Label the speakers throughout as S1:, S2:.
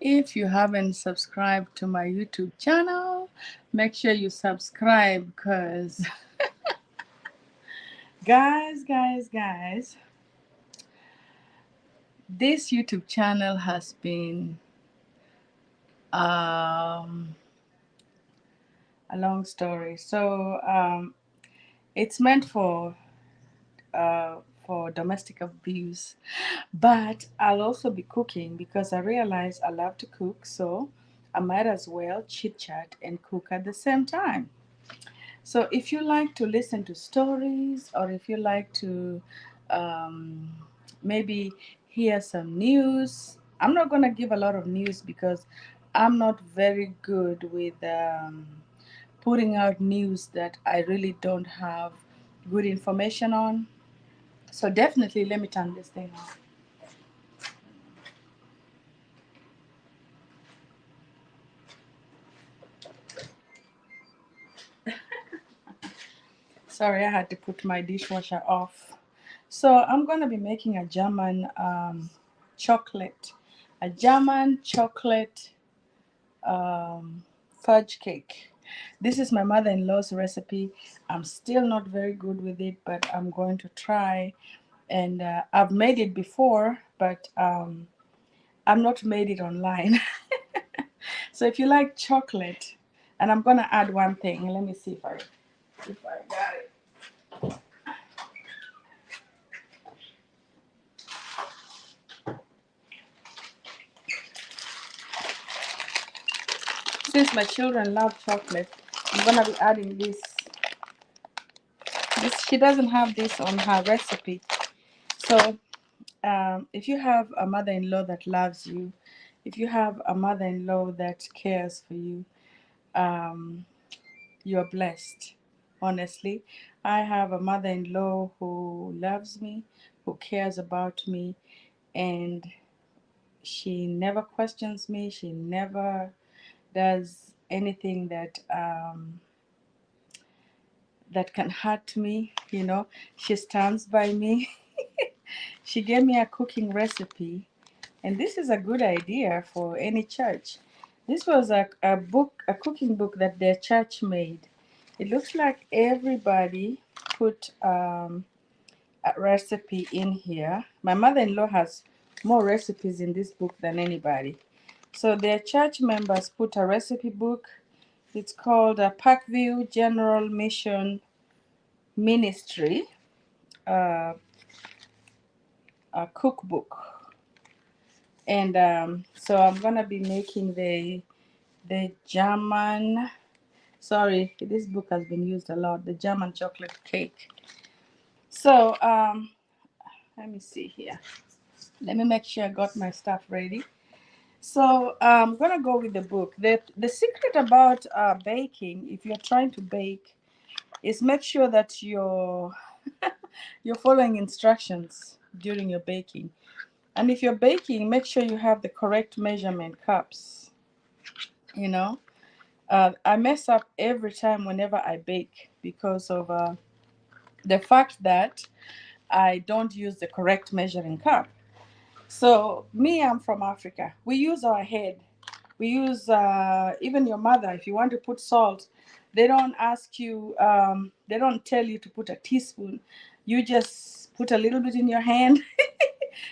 S1: If you haven't subscribed to my YouTube channel, make sure you subscribe because, guys, this YouTube channel has been um, a long story. So it's meant uh, for domestic abuse, but I'll also be cooking because I realize I love to cook. So I might as well chit chat and cook at the same time. So if you like to listen to stories or if you like to um, maybe hear some news, I'm not going to give a lot of news because I'm not very good with putting out news that I really don't have good information on. So definitely let me turn this thing on. Sorry, I had to put my dishwasher off. So I'm going to be making a German chocolate, a German chocolate fudge cake. This is my mother-in-law's recipe. I'm still not very good with it, but I'm going to try. And I've made it before, but I've not made it online. So if you like chocolate, and I'm gonna add one thing. Let me see if I got it. Since my children love chocolate, I'm gonna be adding this. She doesn't have this on her recipe. So if you have a mother-in-law that loves you, if you have a mother-in-law that cares for you, um, you're blessed. Honestly, I have a mother-in-law who loves me, who cares about me, and she never questions me. She never does anything that can hurt me. She stands by me. She gave me a cooking recipe, and this is a good idea for any church. This was a book, a cooking book that their church made. It looks like everybody put a recipe in here. My mother-in-law has more recipes in this book than anybody. So their church members put a recipe book. It's called Parkview General Mission Ministry, uh, a cookbook. And so I'm gonna be making the German. Sorry, this book has been used a lot. The German chocolate cake. So let me see here. Let me make sure I got my stuff ready. So I'm gonna go with the book. The secret about baking, if you're trying to bake, is make sure that you're following instructions during your baking. And if you're baking, make sure you have the correct measurement cups. You know, I mess up every time whenever I bake because of the fact that I don't use the correct measuring cup. So me, I'm from Africa. We use our head. We use even your mother. If you want to put salt, they don't ask you. They don't tell you to put a teaspoon. You just put a little bit in your hand,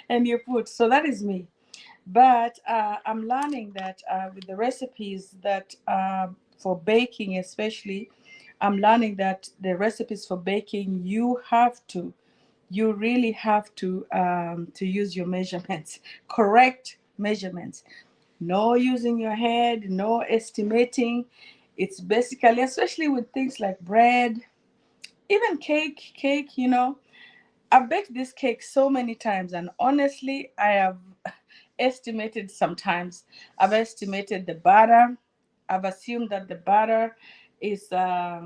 S1: and you put. So that is me. But I'm learning that with the recipes that for baking, especially, I'm learning that the recipes for baking you really have to use your measurements, correct measurements. No using your head, no estimating. It's basically, especially with things like bread, even cake. I've baked this cake so many times, and honestly, I have estimated sometimes. I've estimated the butter. I've assumed that the butter is what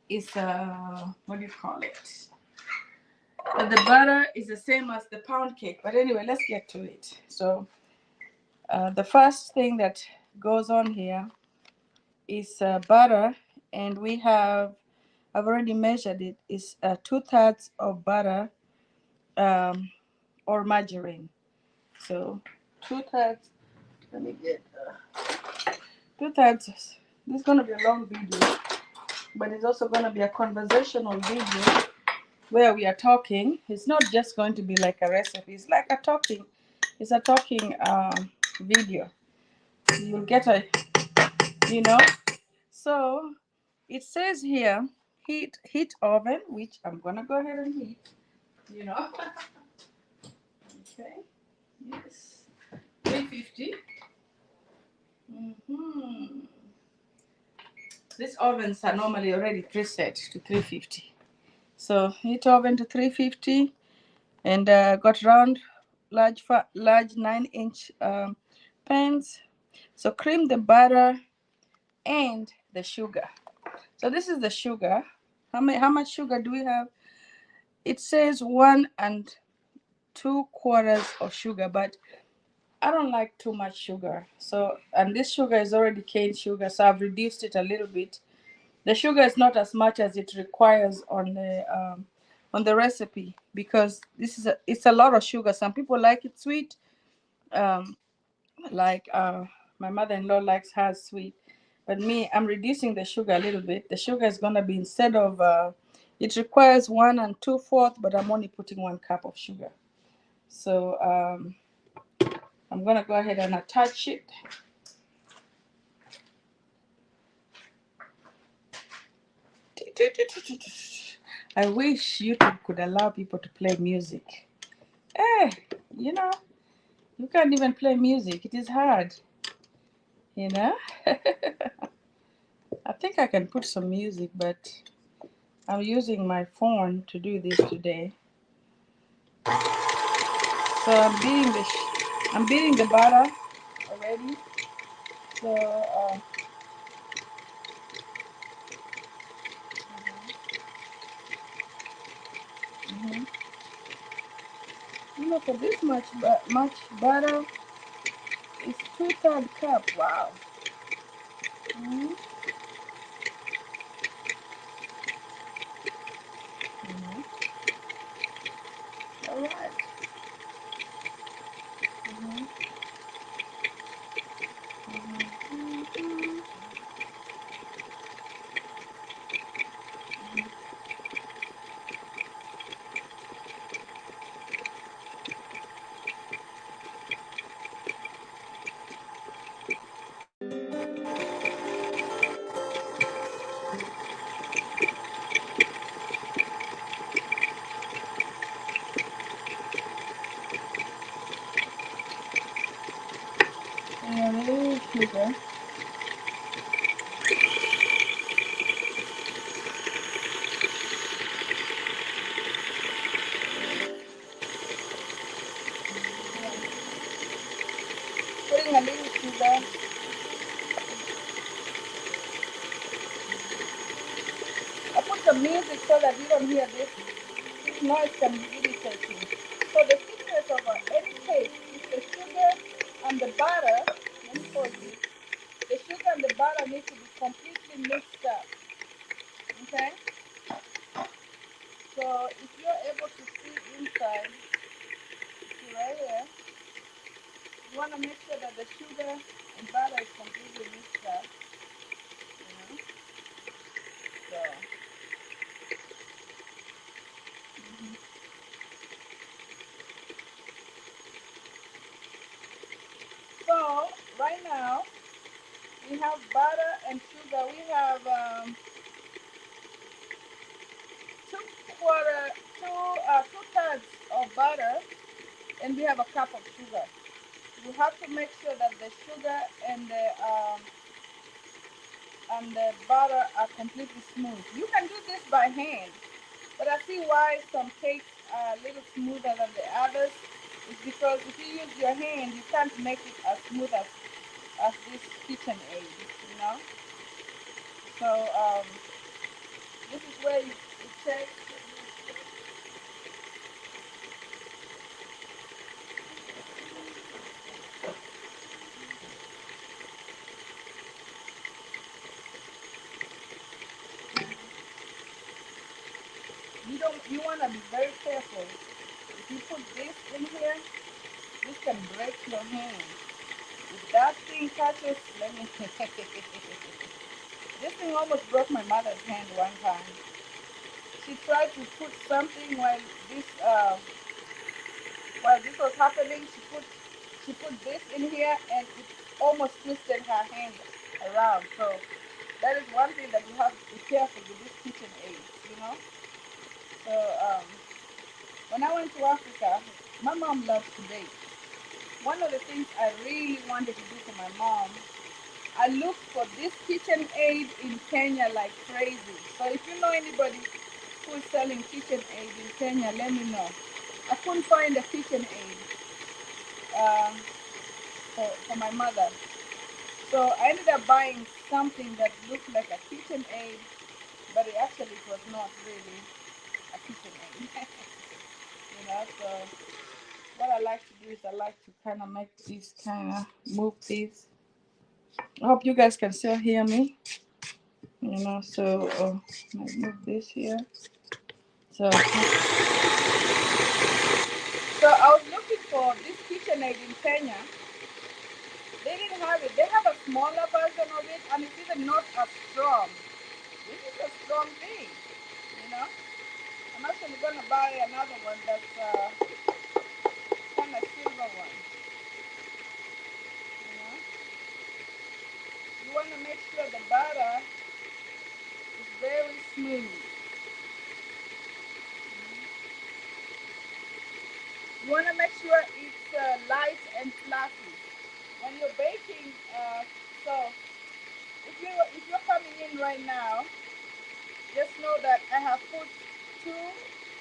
S1: do you call it? That the butter is the same as the pound cake. But anyway, let's get to it. So the first thing that goes on here is butter, and I've already measured it. Is 2/3 of butter um, or margarine. So 2/3 Let me get 2 thirds. This is gonna be a long video, but it's also gonna be a conversational video where we are talking. It's not just going to be like a recipe. It's like a talking. It's a talking video. You'll get a, you know. So it says here, heat oven, which I'm gonna go ahead and heat. You know. Okay. Yes. 350. These ovens are normally already preset to 350. So heat oven to 350, and got round, large 9-inch pans. So cream the butter and the sugar. So this is the sugar. How much sugar do we have? It says 1 2/4 of sugar, but I don't like too much sugar. So, and this sugar is already cane sugar, so I've reduced it a little bit. The sugar is not as much as it requires on the recipe, because it's a lot of sugar. Some people like it sweet, um, like my mother-in-law likes hers sweet, but me, I'm reducing the sugar a little bit. The sugar is gonna be, instead of it requires 1 2/4, but I'm only putting 1 cup of sugar. So I'm gonna go ahead and attach it. I wish YouTube could allow people to play music. Eh, you know, you can't even play music. It is hard, you know. I think I can put some music, but I'm using my phone to do this today. So I'm beating the butter already. So mhm. You know, for this much butter, it's 2/3 cup. Wow. Mm-hmm. Mm-hmm. All right. Mm-hmm. Mm-hmm. And a little sugar. Putting a little sugar. I put some music so that you don't hear this. This noise can be irritating. So the secret of any cake is the sugar and the butter. Let me pause this. The sugar and the butter need to be completely mixed up. Okay? So if you're able to see inside, see right here, you want to make sure that the sugar and butter is completely mixed up. You know? So, so right now we have butter and sugar. We have two quarter, 2 thirds of butter, and we have a cup of sugar. You have to make sure that the sugar and the butter are completely smooth. You can do this by hand, but I see why some cakes are a little smoother than the others. It's because if you use your hand, you can't make it as smooth as this kitchen aid, you know. So this is where you check. You want to be very careful. If you put this in here, this can break your hand. If that thing catches, let me. This thing almost broke my mother's hand one time. She tried to put something while this was happening. She put this in here and it almost twisted her hand around. So that is one thing that you have to be careful with this kitchen aids, you know. So when I went to Africa, my mom loves to bake. One of the things I really wanted to do for my mom, I looked for this kitchen aid in Kenya like crazy. So if you know anybody who is selling kitchen aid in Kenya, let me know. I couldn't find a kitchen aid uh, for my mother. So I ended up buying something that looked like a kitchen aid, but it was not really a kitchen aid. So what I like to do is I like to kind of make these kind of move these. I hope you guys can still hear me. So I move this here. So I was looking for this KitchenAid in Kenya. They didn't have it. They have a smaller version of it, and it's even not as strong. This is a strong thing, you know. I'm actually gonna buy another one that's kind of silver one. You want to make sure the butter is very smooth. You want to make sure it's light and fluffy. When you're baking, so if you're coming in right now, just know that I have put two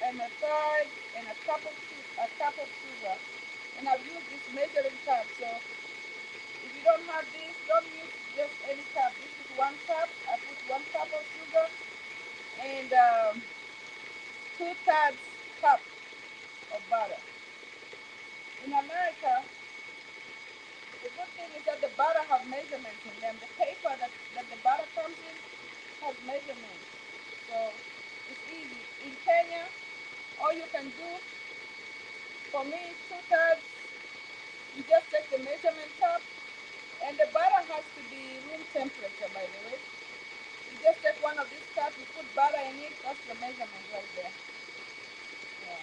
S1: and a third and a cup of sugar, and I've used this measuring cup. So if you don't have this, don't use just any cup. This is 1 cup. I put 1 cup of sugar and 2/3 cup of butter. In America, the good thing is that the butter have measurements in them. The paper that the butter comes in has measurements. So it's easy. In Kenya, all you can do for me is 2/3. You just take the measurement cup, and the butter has to be room temperature, by the way. You just take one of these cups, you put butter in it, that's the measurement right there. Yeah.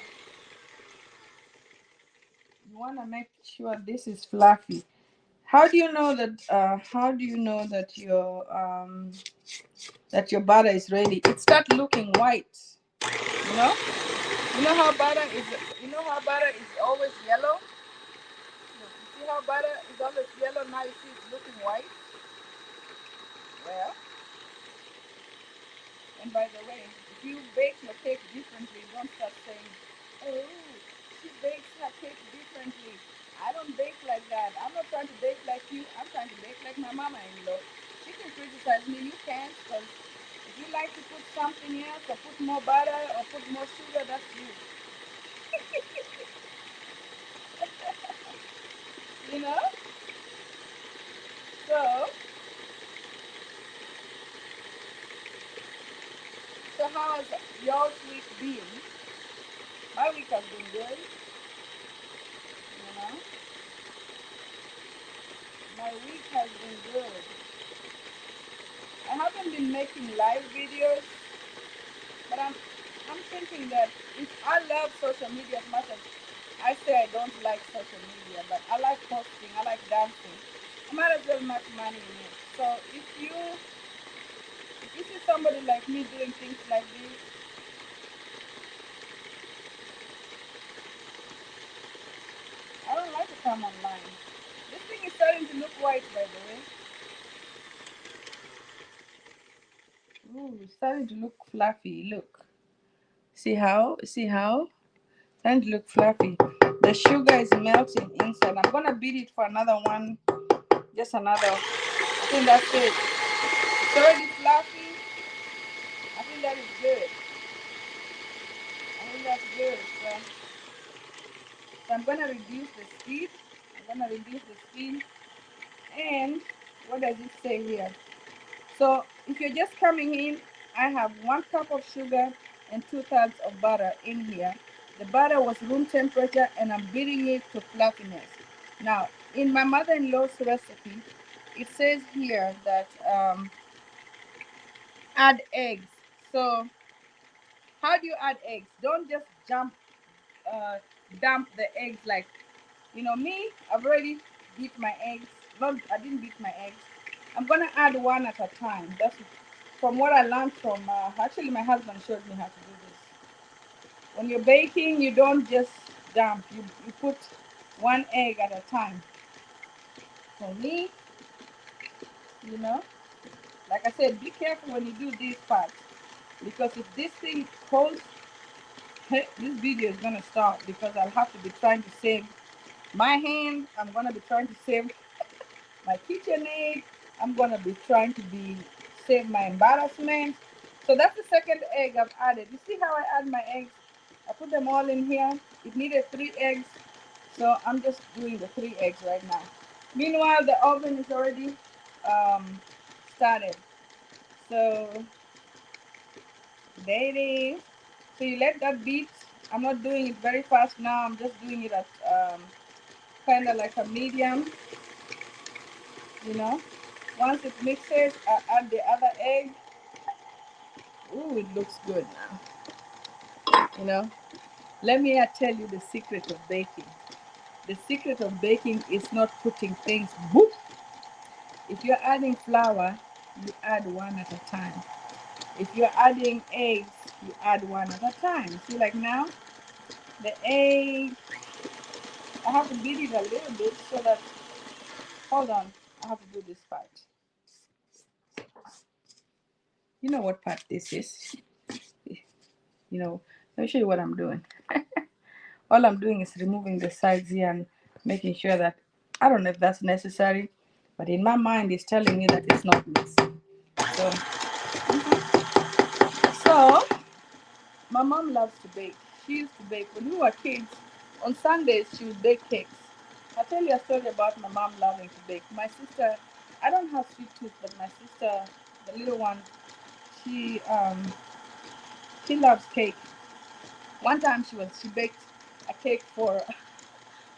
S1: You want to make sure this is fluffy. How do you know that? How do you know that your butter is ready? It start looking white. You know. You know how butter is. You know how butter is always yellow. Look, you see how butter is always yellow. Now you see it's looking white. Well, and by the way, if you bake your cake differently, don't start saying, "Oh, she bakes her cake differently." I don't bake like that. I'm not trying to bake like you. I'm trying to bake like my mama-in-law. She can criticize me. You can't, because if you like to put something else or put more butter or put more sugar, that's you. You know. So, so how has your week been? My week has been good. You know, my week has been good. I haven't been making live videos, but I'm thinking that if I love social media as much as I say I don't like social media, but I like posting, I like dancing, I might as well make money in it. So if you see somebody like me doing things like this, I don't like to come online. This thing is starting to look white, by the way. Ooh, it's starting to look fluffy. Look. See how? Starting to look fluffy. The sugar is melting inside. I'm gonna beat it for another one. Just another. I think that's it. It's already fluffy. I think that is good. I think that's good. So I'm gonna reduce the speed. I'm gonna reduce the speed. And what does it say here? So if you're just coming in, I have 1 cup of sugar and 2/3 of butter in here. The butter was room temperature and I'm beating it to fluffiness. Now, In my mother-in-law's recipe, it says here that add eggs. So how do you add eggs? Don't just uh, dump the eggs like, me. I've already beat my eggs. Not, I didn't beat my eggs. I'm gonna add one at a time. That's from what I learned from. Actually, my husband showed me how to do this. When you're baking, you don't just dump. You put one egg at a time. For me, you know, like I said, be careful when you do these parts because if this thing holds, this video is gonna stop because I'll have to be trying to save my hand. I'm gonna be trying to save my KitchenAid. I'm gonna be trying to be save my embarrassment. So that's the second egg I've added. You see how I add my eggs? I put them all in here. It needed 3 eggs, so I'm just doing the 3 eggs right now. Meanwhile, the oven is already um, started. So there it is. So you let that beat. I'm not doing it very fast now. I'm just doing it at kind of like a medium, you know. Once it mixes, I add the other egg. Ooh, it looks good now. Let me tell you the secret of baking. The secret of baking is not putting things boop. If you're adding flour, you add one at a time. If you're adding eggs, you add one at a time. See, like now, the egg, I have to beat it a little bit so that, hold on, I have to do this part. You know what part this is? Let me show you what I'm doing. All I'm doing is removing the sides here and making sure that, I don't know if that's necessary, but in my mind it's telling me that it's not mixing. So, so my mom loves to bake. She used to bake when we were kids. On Sundays she would bake cakes. I'll tell you a story about my mom loving to bake. My sister, I don't have sweet tooth, but my sister, the little one, she she loves cake. One time she baked a cake for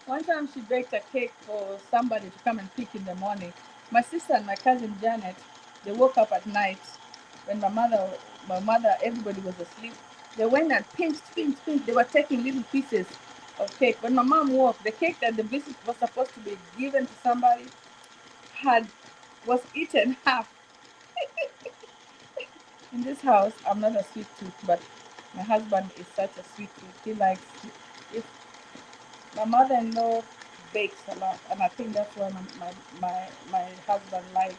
S1: One time she baked a cake for somebody to come and pick in the morning. My sister and my cousin Janet, they woke up at night when my mother, everybody was asleep. They went and pinched. They were taking little pieces of cake. When my mom woke, the cake that the visit was supposed to be given to somebody had was eaten half. In this house, I'm not a sweet tooth, but my husband is such a sweet tooth. He likes, if my mother-in-law bakes a lot, and I think that's why my husband likes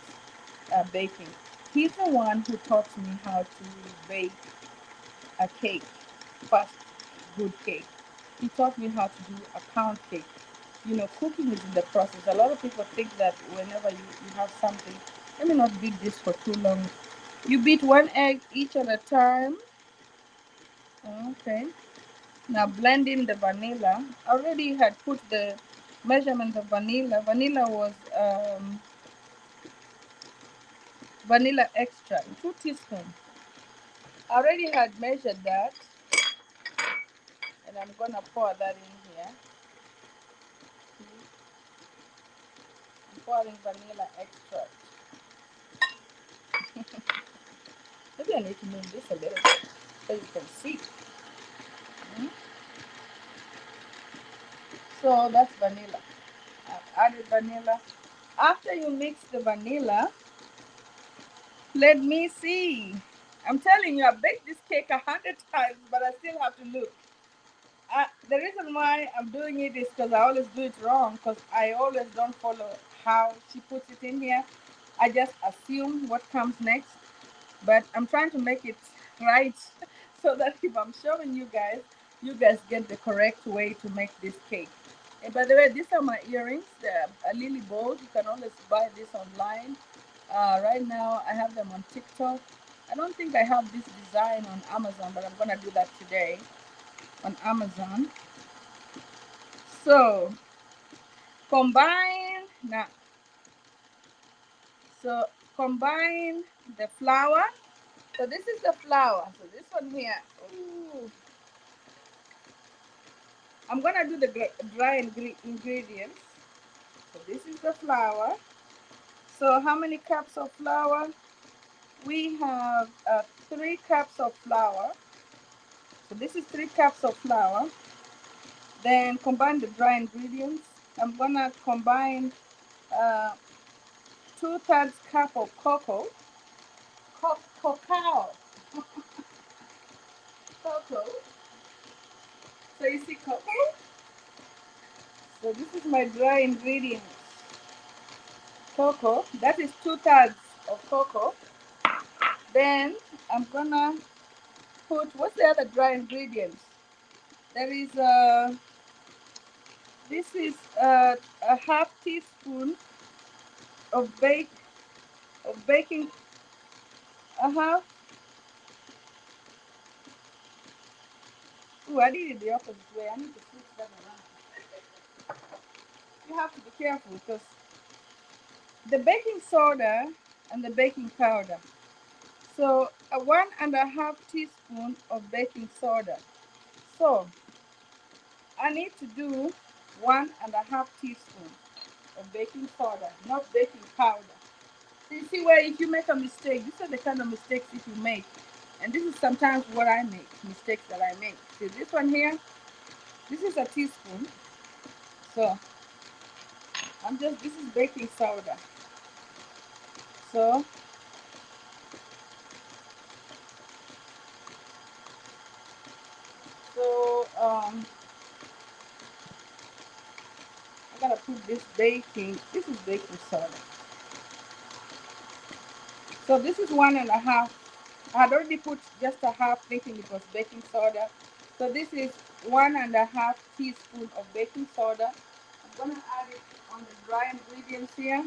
S1: baking. He's the one who taught me how to bake a cake, first good cake. He taught me how to do a pound cake. Cooking is in the process. A lot of people think that whenever you have something, let me not beat this for too long. You beat one egg each at a time. Okay. Now blend in the vanilla. I already had put the measurement of vanilla. Vanilla was vanilla extract, 2 teaspoons. I already had measured that, and I'm gonna pour that in here. I'm pouring vanilla extract. Maybe I need to move this a little bit so you can see. Mm. So that's vanilla. I've added vanilla. After you mix the vanilla, let me see. I'm telling you, I baked this cake 100 times, but I still have to look. The reason why I'm doing it is because I always do it wrong, because I always don't follow how she puts it in here. I just assume what comes next, but I'm trying to make it right so that if I'm showing you guys get the correct way to make this cake. And by the way, these are my earrings. They're a lily bold. You can always buy this online. Right now, I have them on TikTok. I don't think I have this design on Amazon, but I'm gonna do that today on Amazon. So combine now. So combine the flour. So this is the flour. So this one here. Ooh, I'm gonna do the dry ingredients. So this is the flour. So how many cups of flour? We have 3 cups of flour. So this is 3 cups of flour. Then combine the dry ingredients. I'm gonna combine uh, 2/3 cup of cocoa. Cacao. Cocoa. So you see cocoa? So this is my dry ingredients. Cocoa. That is 2/3 of cocoa. Then I'm gonna put, what's the other dry ingredients? There is this is a half teaspoon of baking, a half. Oh, I did it the opposite way. I need to switch that around. You have to be careful because the baking soda and the baking powder. So a 1.5 teaspoon of baking soda. So I need to do 1.5 teaspoon of baking soda, not baking powder. So you see where if you make a mistake, these are the kind of mistakes that you make. And this is sometimes what I make, mistakes that I make. See this one here, this is a teaspoon. So this is baking soda. So, I gotta put this is baking soda. So this is 1.5. I had already put just a half thinking it was baking soda. So this is 1.5 teaspoon of baking soda. I'm gonna add it on the dry ingredients here.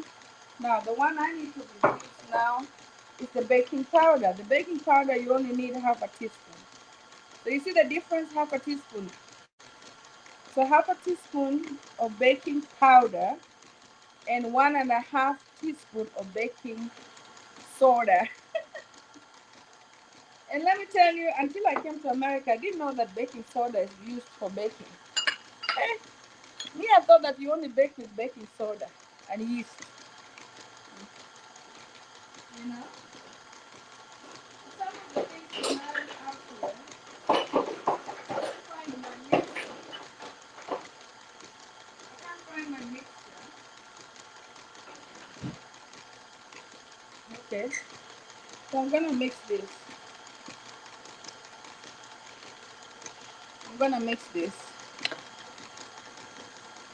S1: Now the one I need to reduce now is the baking powder. The baking powder you only need half a teaspoon. So you see the difference, half a teaspoon. So half a teaspoon of baking powder and 1.5 teaspoon of baking soda. And let me tell you, until I came to America, I didn't know that baking soda is used for baking. Eh, me, I thought that you only bake with baking soda and yeast. You know? Some of the things you learn out here. I can't find my mixture. I can't find my mixture. Okay. So I'm gonna mix this. I'm gonna mix this.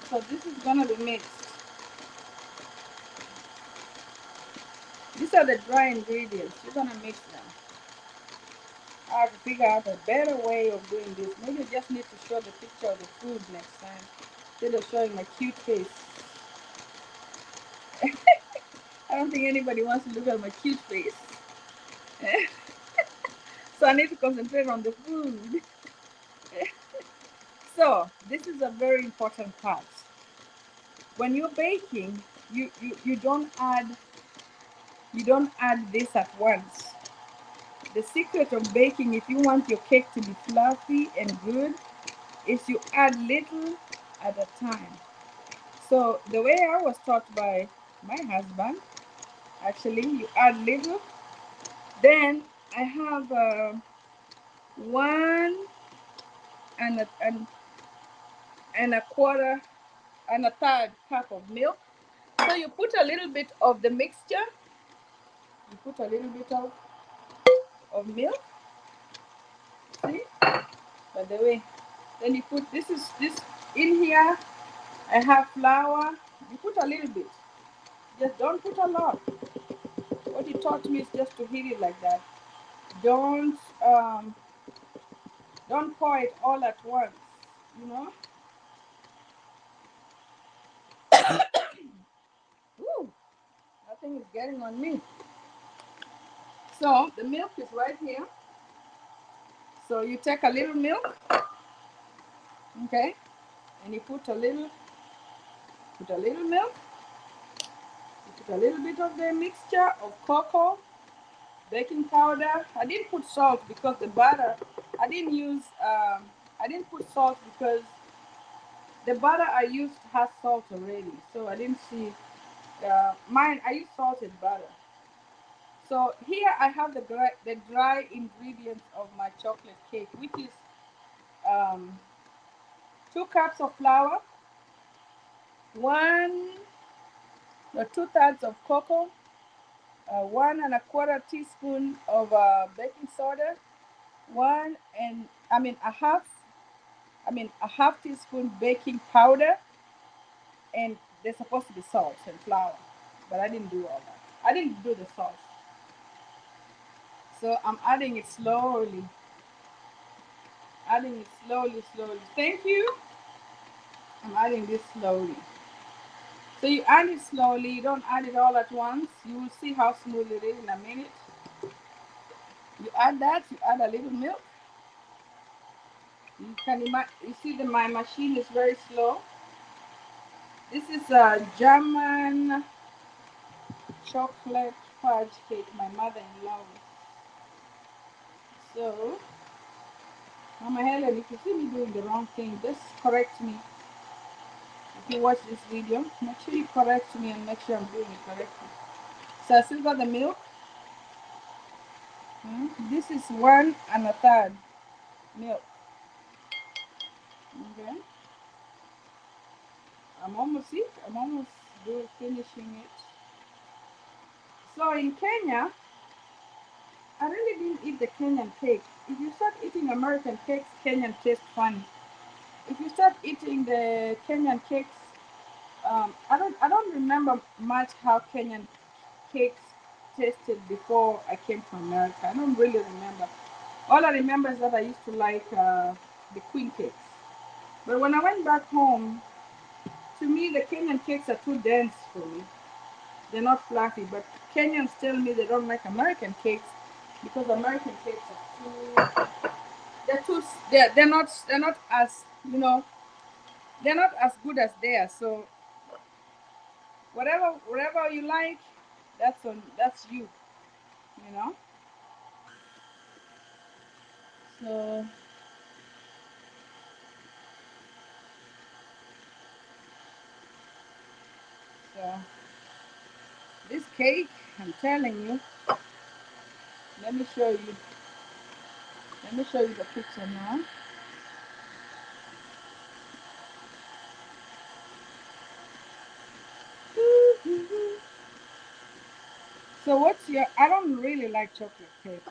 S1: So this is gonna be mixed. These are the dry ingredients. You're gonna mix them. I have to figure out a better way of doing this. Maybe I just need to show the picture of the food next time instead of showing my cute face. I don't think anybody wants to look at my cute face. So I need to concentrate on the food. So this is a very important part. When you're baking, you don't add this at once. The secret of baking, if you want your cake to be fluffy and good, is you add little at a time. So the way I was taught by my husband, actually, you add little. Then I have one and a, and, and a quarter and a third cup of milk. So you put a little bit of the mixture. You put a little bit of milk. See? By the way, then you put this in here. I have flour. You put a little bit. Just don't put a lot. What he taught me is just to heat it like that. Don't um, don't pour it all at once. You know. Ooh, nothing is getting on me. So the milk is right here. So you take a little milk, okay, and you put a little milk. You put a little bit of the mixture of cocoa, baking powder. I didn't put salt because the butter. I didn't use. I didn't put salt because The butter I used has salt already, so I didn't see mine. I used salted butter. So here I have the dry ingredients of my chocolate cake, which is um, 2 cups of flour, one or 2/3 of cocoa, 1 1/4 teaspoon of baking soda, one and I mean a half teaspoon baking powder, and there's supposed to be salt and flour, but I didn't do all that. I didn't do the salt, so I'm adding it slowly, slowly. Thank you. I'm adding this slowly. So you add it slowly. You don't add it all at once. You will see how smooth it is in a minute. You add that. You add a little milk. You can imagine. You see that my machine is very slow. This is a German chocolate fudge cake my mother-in-law. So, Mama Helen, if you see me doing the wrong thing, just correct me. If you watch this video, make sure you correct me and make sure I'm doing it correctly. So I still got the milk. This is 1 1/3 milk. Okay. I'm almost finishing it. So in Kenya, I really didn't eat the Kenyan cake. If you start eating American cakes, Kenyan taste funny. If you start eating the Kenyan cakes, I don't remember much how Kenyan cakes tasted before I came to America. I don't really remember. All I remember is that I used to like the queen cakes. But when I went back home, to me the Kenyan cakes are too dense for me. They're not fluffy. But Kenyans tell me they don't like American cakes because American cakes are too they're not as they're not as good as theirs. So whatever you like, that's you, you know. So so this cake, I'm telling you, let me show you. Let me show you the picture now. So what's your? I don't really like chocolate cake.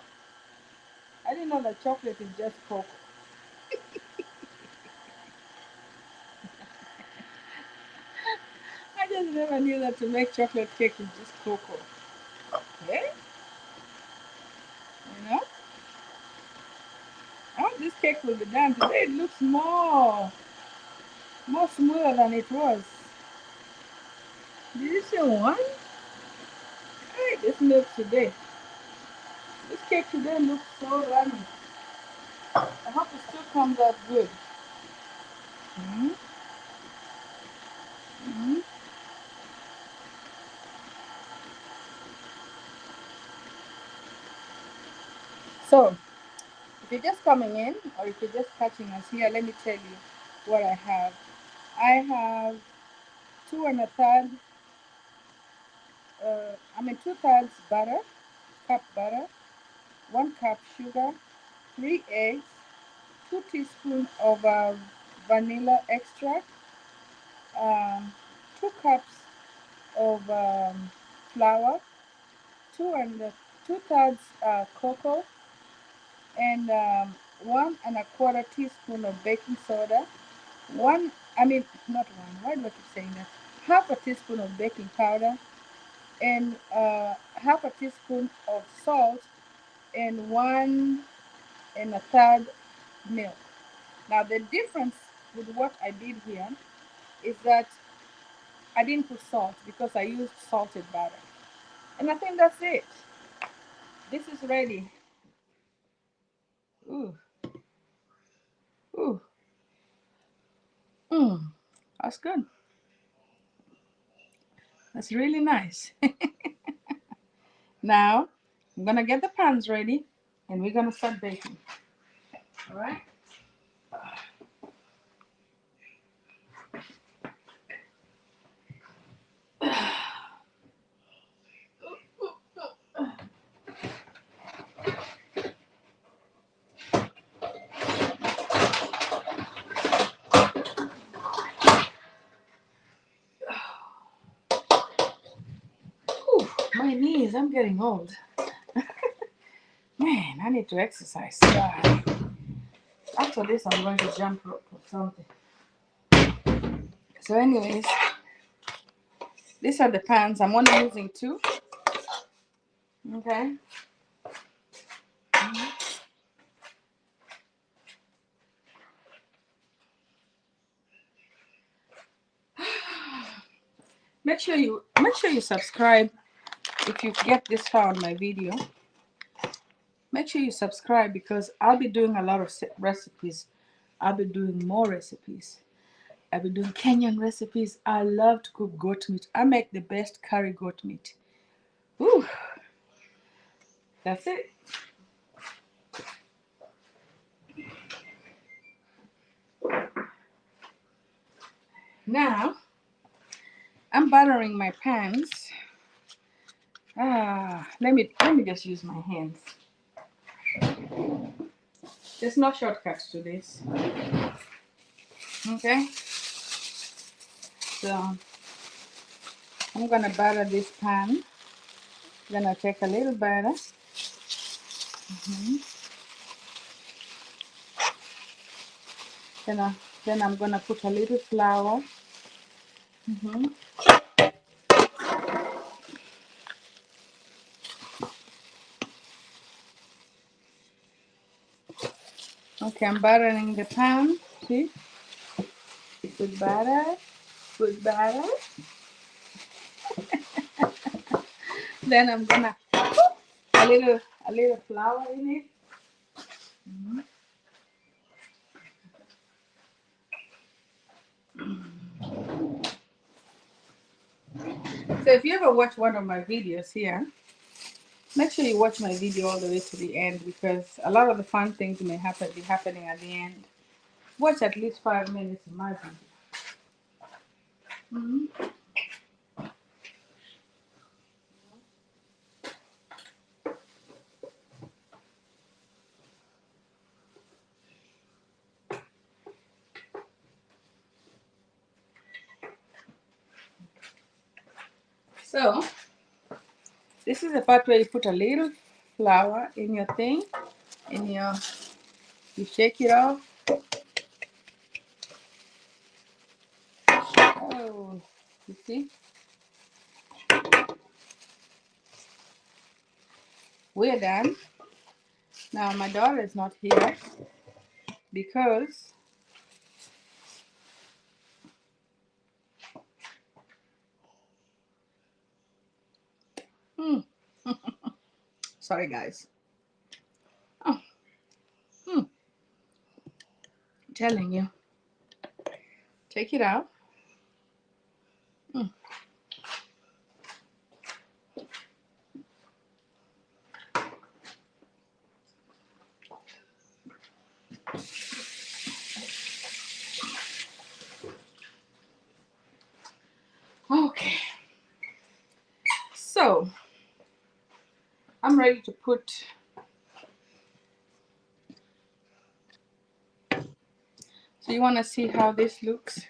S1: I didn't know that chocolate is just cocoa. I just never knew that to make chocolate cake is just cocoa. Okay, you know. Oh, this cake will be done today. It looks more smoother than it was. Did you see one? Hey, this milk today. This cake today looks so runny. I hope it still comes out good. Mm-hmm. Mm-hmm. So, if you're just coming in or if you're just catching us here, let me tell you what I have. I have 2 1/3, 2/3 butter, cup butter, 1 cup sugar, 3 eggs, 2 teaspoons of vanilla extract, um, 2 cups of flour, 2 3 cocoa, and 1 1/4 teaspoon of baking soda. One, I mean, not one. Why do I keep saying that? Half a teaspoon of baking powder, and half a teaspoon of salt, and 1 1/3 milk. Now the difference with what I did here is that I didn't put salt because I used salted butter. And I think that's it. This is ready. Ooh, ooh, mm, that's good. That's really nice. Now, I'm gonna get the pans ready and we're gonna start baking. All right? My knees, I'm getting old. Man, I need to exercise. Yeah. After this, I'm going to jump rope or something. So anyways, these are the pans. I'm only using 2. Okay. Make sure you subscribe if you get this far on my video. Make sure you subscribe because I'll be doing a lot of recipes. I'll be doing more recipes. I'll be doing Kenyan recipes. I love to cook goat meat. I make the best curry goat meat. Ooh, that's it. Now, I'm buttering my pans. Let me just use my hands. There's no shortcuts to this. Okay? So, I'm gonna butter this pan. Gonna take a little butter. Then I'm gonna put a little flour. Okay, I'm buttering the pan. See? Put butter. Put butter. Then I'm gonna put a little flour in it. So if you ever watch one of my videos here, make sure you watch my video all the way to the end because a lot of the fun things may be happening at the end. Watch at least 5 minutes in my video. So this is the part where you put a little flour in your thing, you shake it off. Oh, you see? We're done. Now my daughter is not here because sorry guys. Oh, I'm telling you. Take it out. Okay. So I'm ready to put. So you want to see how this looks?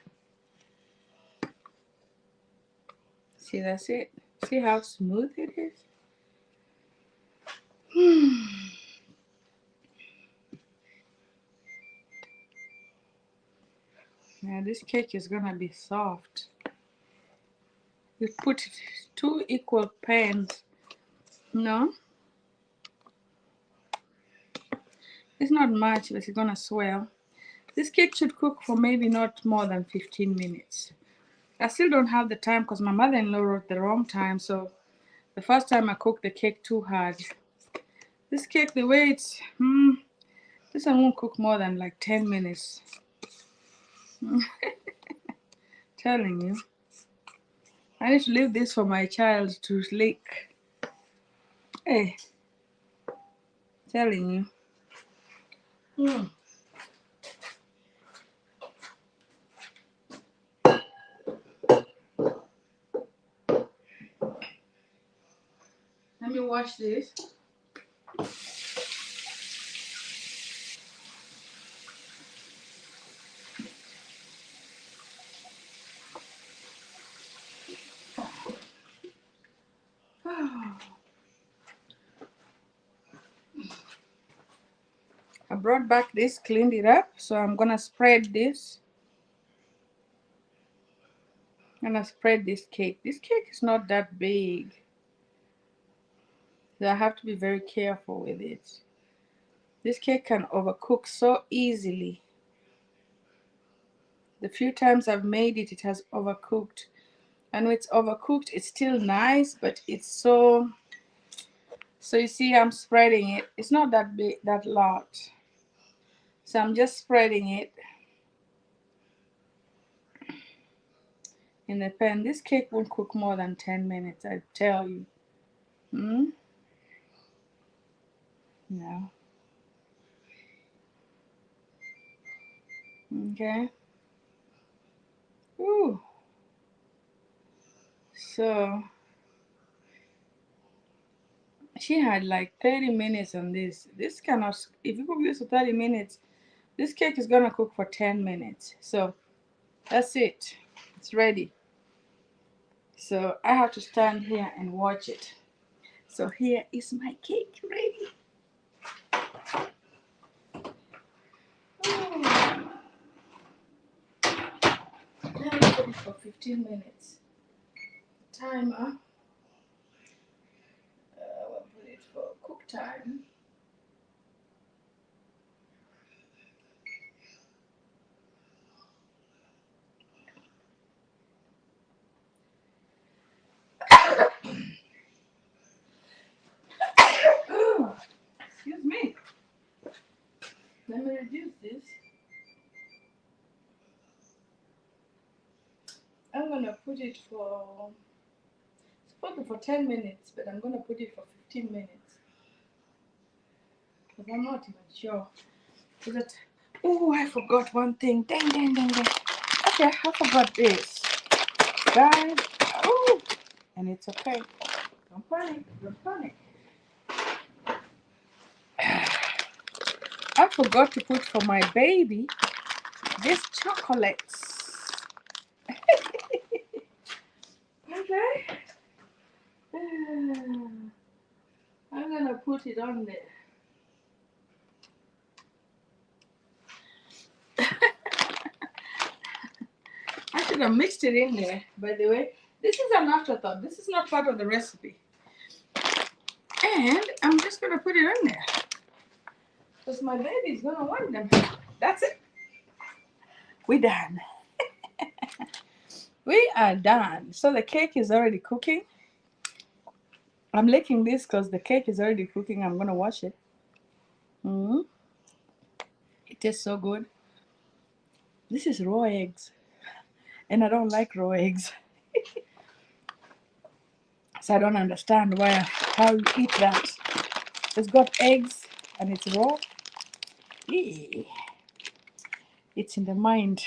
S1: See, that's it. See how smooth it is? Now this cake is gonna be soft. You put 2 equal pans. No, it's not much, but it's gonna swell. This cake should cook for maybe not more than 15 minutes. I still don't have the time because my mother-in-law wrote the wrong time. So the first time I cooked the cake too hard. This cake, the way it's, this one won't cook more than like 10 minutes. Telling you. I need to leave this for my child to lick. Hey, telling you. Let me wash this. brought back this, cleaned it up, so I'm gonna spread this. I'm gonna spread this cake. This cake is not that big, so I have to be very careful with it. This cake can overcook so easily. The few times I've made it, it has overcooked. And when it's overcooked, it's still nice, but it's so you see I'm spreading it. It's not that big, that lot. So I'm just spreading it in the pan. This cake won't cook more than 10 minutes, I tell you. Yeah. Okay. Ooh. So she had like 30 minutes on this. This cannot, if you cook this for 30 minutes, this cake is gonna cook for 10 minutes. So that's it. It's ready. So I have to stand here and watch it. So here is my cake ready. Oh. Let me put it for 15 minutes. Timer. We'll put it for cook time. Excuse me. Let me reduce this. I'm gonna put it for, it's supposed for 10 minutes, but I'm gonna put it for 15 minutes. Because I'm not even sure. Oh, I forgot one thing. Dang, dang, dang, dang. Okay, I forgot this. Guys, oh, and it's okay. Don't panic, don't panic. I forgot to put for my baby these chocolates. Okay. I'm gonna put it on there. I should have mixed it in there, by the way. This is an afterthought. This is not part of the recipe. And I'm just gonna put it on there. Because my baby's gonna want them. That's it. We're done. We are done. So the cake is already cooking. I'm licking this because the cake is already cooking. I'm gonna wash it. It tastes so good. This is raw eggs, and I don't like raw eggs. So I don't understand how you eat that. It's got eggs and it's raw. Eee. It's in the mind,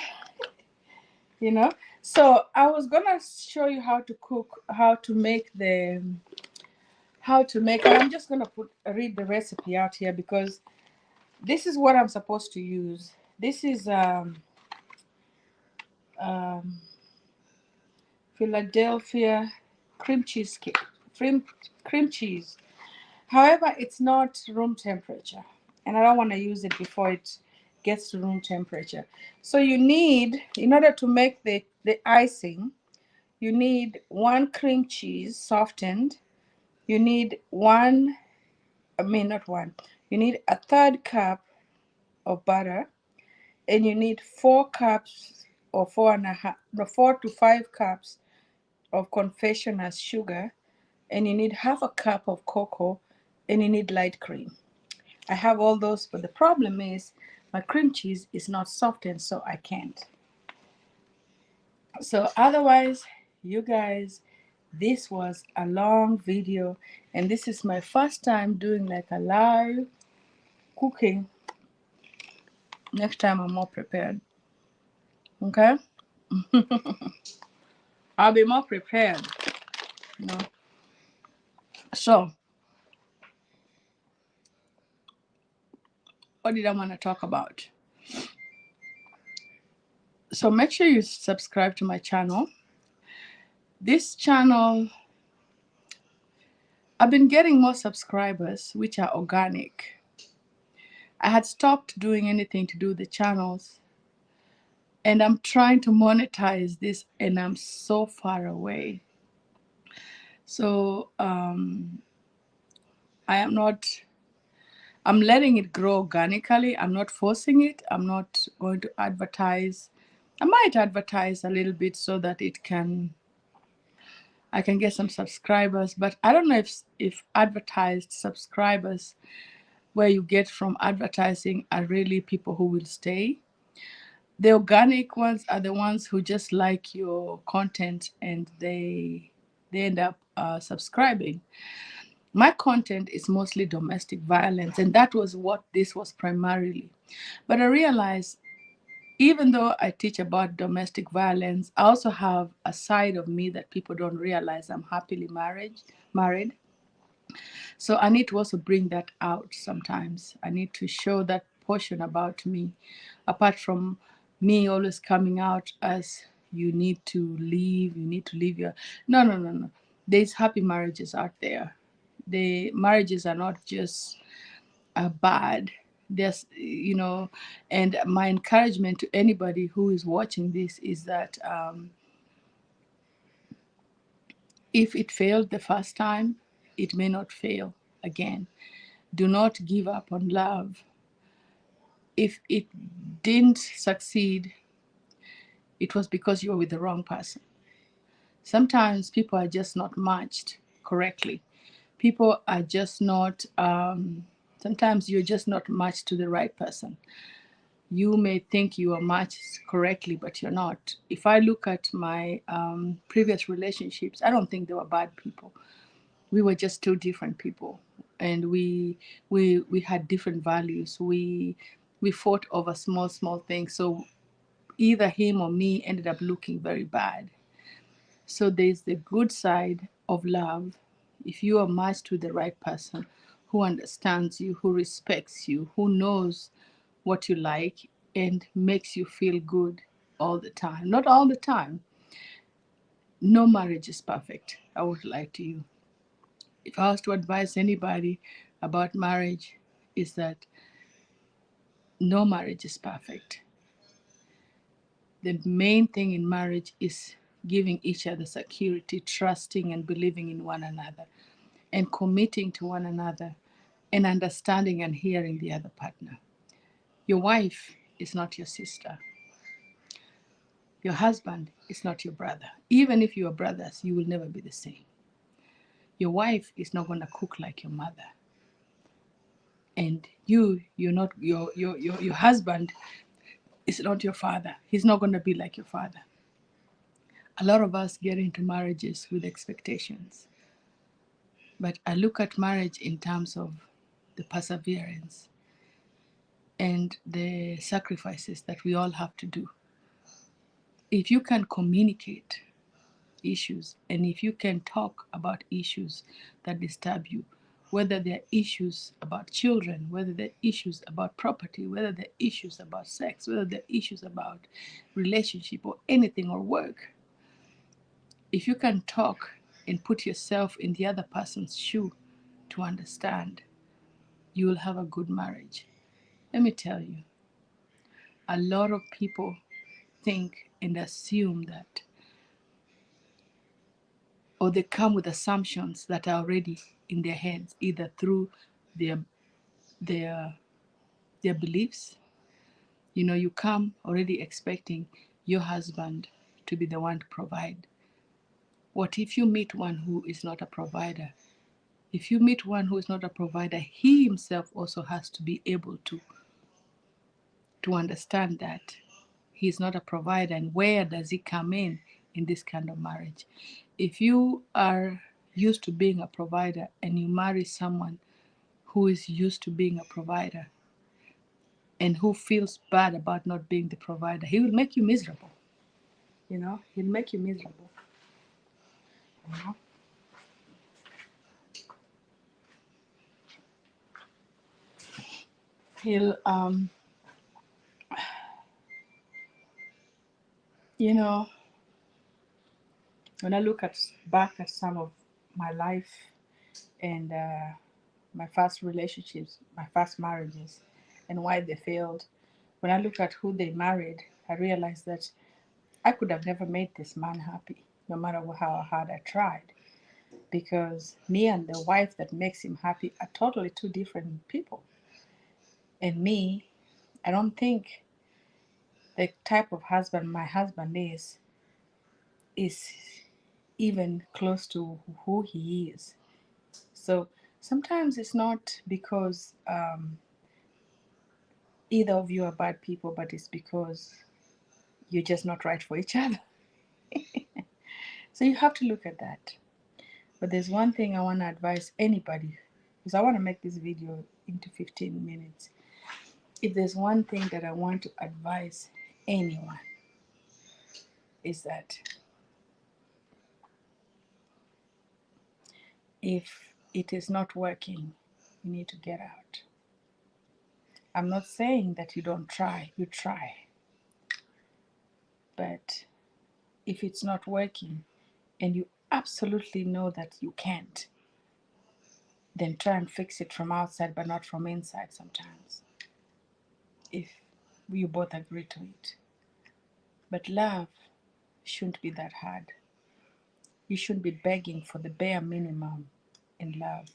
S1: you know. So I was gonna show you how to cook, how to make. And I'm just gonna read the recipe out here because this is what I'm supposed to use. This is um, Philadelphia cream cheese cake, cream cheese. However, it's not room temperature, and I don't want to use it before it gets to room temperature. So you need, in order to make the icing, you need one cream cheese softened. You need not one. You need a third cup of butter, and you need 4 cups or 4.5, no, 4 to 5 cups of confectioner's sugar, and you need half a cup of cocoa, and you need light cream. I have all those, but the problem is my cream cheese is not softened, so I can't. So otherwise, you guys, this was a long video, and this is my first time doing like a live cooking. Next time I'm more prepared. Okay? I'll be more prepared. You know. So, what did I want to talk about? So make sure you subscribe to my channel. This channel, I've been getting more subscribers, which are organic. I had stopped doing anything to do the channels, and I'm trying to monetize this, and I'm so far away. So I am not, I'm letting it grow organically. I'm not forcing it. I'm not going to advertise. I might advertise a little bit so that I can get some subscribers, but I don't know if advertised subscribers where you get from advertising are really people who will stay. The organic ones are the ones who just like your content and they end up subscribing. My content is mostly domestic violence, and that was what this was primarily. But I realized even though I teach about domestic violence, I also have a side of me that people don't realize. I'm happily married. So I need to also bring that out sometimes. I need to show that portion about me, apart from me always coming out as you need to leave your. No, no, no, no. There's happy marriages out there. The marriages are not just bad. There's, and my encouragement to anybody who is watching this is that if it failed the first time, it may not fail again. Do not give up on love. If it didn't succeed, it was because you were with the wrong person. Sometimes people are just not matched correctly. People are just not, sometimes you're just not matched to the right person. You may think you are matched correctly, but you're not. If I look at my previous relationships, I don't think they were bad people. We were just two different people, and we had different values. We fought over small things. So either him or me ended up looking very bad. So there's the good side of love. If you are matched with the right person who understands you, who respects you, who knows what you like, and makes you feel good all the time. Not all the time. No marriage is perfect. I would lie to you. If I was to advise anybody about marriage, is that no marriage is perfect. The main thing in marriage is giving each other security, trusting and believing in one another, and committing to one another, and understanding and hearing the other partner. Your wife is not your sister. Your husband is not your brother. Even if you are brothers, you will never be the same. Your wife is not going to cook like your mother. And you're not your husband is not your father. He's not going to be like your father. A lot of us get into marriages with expectations. But I look at marriage in terms of the perseverance and the sacrifices that we all have to do. If you can communicate issues and if you can talk about issues that disturb you, whether they're issues about children, whether they're issues about property, whether they're issues about sex, whether they're issues about relationship or anything or work, if you can talk and put yourself in the other person's shoe to understand, you will have a good marriage. Let me tell you, a lot of people think and assume that, or they come with assumptions that are already in their heads, either through their their their beliefs. You come already expecting your husband to be the one to provide. What if you meet one who is not a provider? If you meet one who is not a provider, he himself also has to be able to understand that he is not a provider, and where does he come in this kind of marriage. If you are used to being a provider and you marry someone who is used to being a provider and who feels bad about not being the provider, he will make you miserable. He'll make you miserable. You know? He'll, you know, when I look back at some of my life and my first relationships, my first marriages, and why they failed. When I look at who they married, I realize that I could have never made this man happy, no matter how hard I tried. Because me and the wife that makes him happy are totally two different people. And me, I don't think the type of husband my husband is even close to who he is. So sometimes it's not because either of you are bad people, but it's because you're just not right for each other. So you have to look at that. But there's one thing I want to advise anybody, because I want to make this video into 15 minutes. If there's one thing that I want to advise anyone, is that if it is not working, you need to get out. I'm not saying that you don't try, you try. But if it's not working and you absolutely know that you can't, then try and fix it from outside but not from inside sometimes, if you both agree to it. But love shouldn't be that hard. You shouldn't be begging for the bare minimum in love.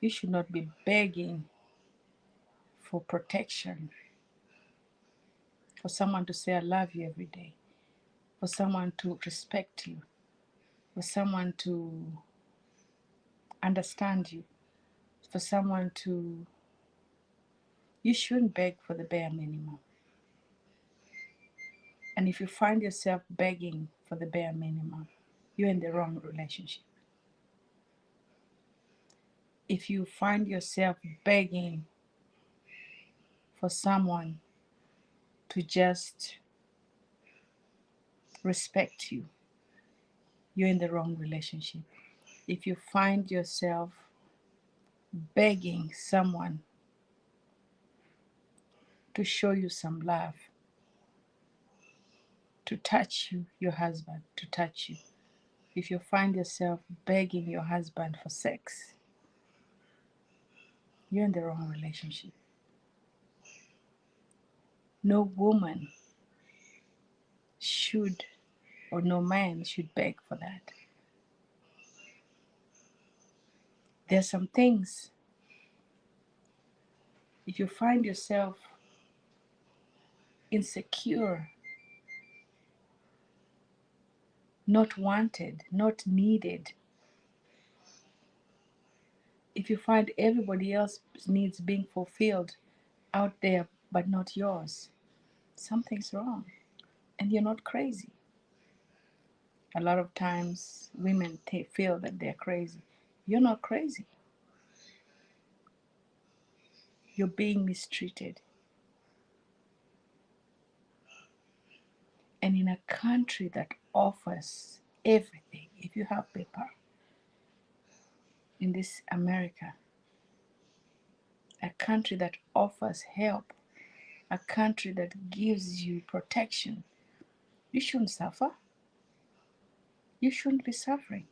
S1: You should not be begging for protection, for someone to say, I love you every day, for someone to respect you, for someone to understand you, for someone to. You shouldn't beg for the bare minimum. And if you find yourself begging for the bare minimum, you're in the wrong relationship. If you find yourself begging for someone to just respect you, you're in the wrong relationship. If you find yourself begging someone to show you some love, to touch you, your husband, to touch you, if you find yourself begging your husband for sex, you're in the wrong relationship. No woman should, or no man should beg for that. There's some things, if you find yourself insecure, not wanted, not needed, if you find everybody else's needs being fulfilled out there but not yours, something's wrong. And you're not crazy. A lot of times women feel that they're crazy. You're not crazy. You're being mistreated. And in a country that offers everything, if you have paper, in this America, a country that offers help, a country that gives you protection, you shouldn't suffer. You shouldn't be suffering.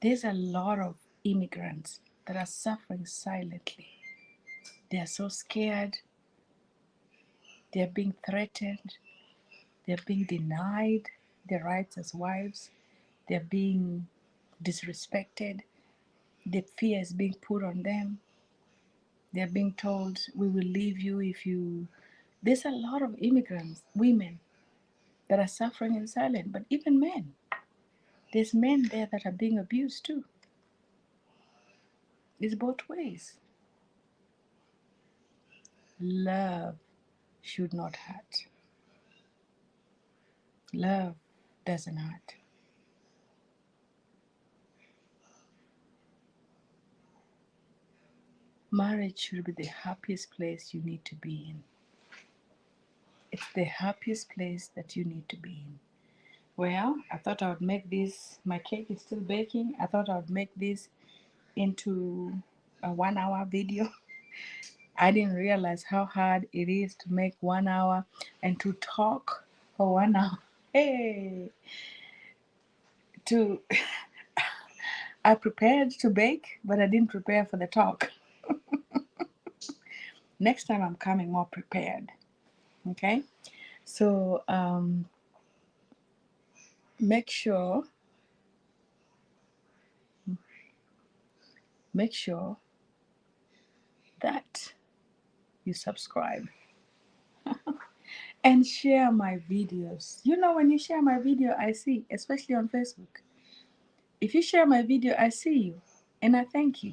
S1: There's a lot of immigrants that are suffering silently. They are so scared. They are being threatened. They are being denied their rights as wives. They are being disrespected. The fear is being put on them. They are being told, we will leave you if you. There's a lot of immigrants, women, that are suffering in silence, but even men. There's men there that are being abused too. It's both ways. Love should not hurt. Love doesn't hurt. Marriage should be the happiest place you need to be in. It's the happiest place that you need to be in. Well, I thought I would make this, my cake is still baking. I thought I would make this into a 1 hour video. I didn't realize how hard it is to make 1 hour and to talk for 1 hour. Hey, to I prepared to bake, but I didn't prepare for the talk. Next time I'm coming more prepared. Okay? So make sure make sure that you subscribe and share my videos. You know, when you share my video, I see, especially on Facebook. If you share my video, I see you and I thank you.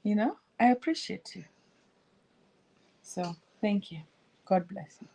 S1: You know, I appreciate you. So thank you. God bless you.